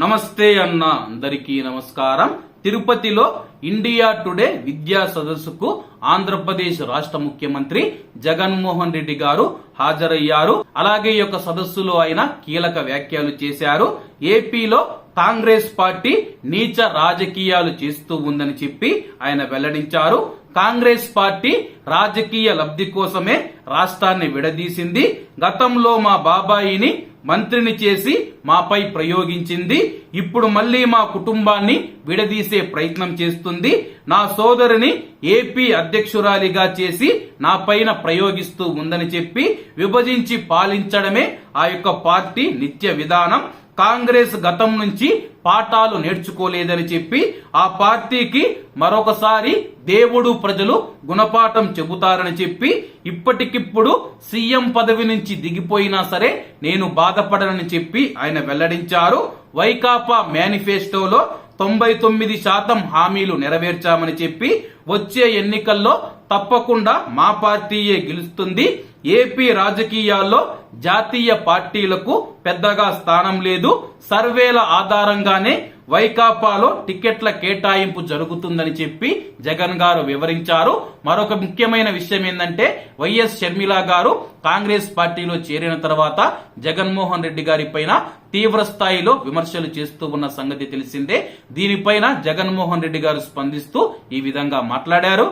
నమస్తే అన్న అందరికీ నమస్కారం. తిరుపతిలో ఇండియా టుడే విద్యా సదస్సుకు ఆంధ్రప్రదేశ్ రాష్ట్ర ముఖ్యమంత్రి జగన్మోహన్ రెడ్డి గారు హాజరయ్యారు. అలాగే ఈ యొక్క సదస్సులో ఆయన కీలక వ్యాఖ్యలు చేశారు. ఏపీలో కాంగ్రెస్ పార్టీ నీచ రాజకీయాలు చేస్తూ ఉందని చెప్పి ఆయన వెల్లడించారు. కాంగ్రెస్ పార్టీ రాజకీయ లబ్ధి కోసమే రాష్ట్రాన్ని విడదీసింది. గతంలో మా బాబాయిని మంత్రిని చేసి మాపై ప్రయోగించింది. ఇప్పుడు మళ్లీ మా కుటుంబాన్ని విడదీసే ప్రయత్నం చేస్తుంది. నా సోదరిని ఏపీ అధ్యక్షురాలిగా చేసి నా పైన ప్రయోగిస్తూ ఉందని చెప్పి విభజించి పాలించడమే ఆ యొక్క పార్టీ నిత్య విధానం. కాంగ్రెస్ గతం నుంచి పాఠాలు నేర్చుకోలేదని చెప్పి ఆ పార్టీకి మరొకసారి దేవుడు ప్రజలు గుణపాఠం చెబుతారని చెప్పి ఇప్పటికిప్పుడు సీఎం పదవి నుంచి దిగిపోయినా సరే నేను బాధపడనని చెప్పి ఆయన వెల్లడించారు. వైకాపా మేనిఫెస్టోలో 99% హామీలు నెరవేర్చామని చెప్పి వచ్చే ఎన్నికల్లో తప్పకుండా మా పార్టీయే గెలుస్తుంది. ఏపీ రాజకీయాల్లో జాతీయ పార్టీలకు పెద్దగా స్థానం లేదు. సర్వేల ఆధారంగానే వైకాపాలో టికెట్ల కేటాయింపు జరుగుతుందని చెప్పి జగన్ గారు వివరించారు. మరొక ముఖ్యమైన విషయం ఏంటంటే వైఎస్ షర్మిల గారు కాంగ్రెస్ పార్టీలో చేరిన తర్వాత జగన్మోహన్ రెడ్డి గారి పైన తీవ్ర స్థాయిలో విమర్శలు చేస్తూ ఉన్న సంగతి తెలిసిందే. దీనిపైన జగన్మోహన్ రెడ్డి గారు స్పందిస్తూ ఈ విధంగా మాట్లాడారు.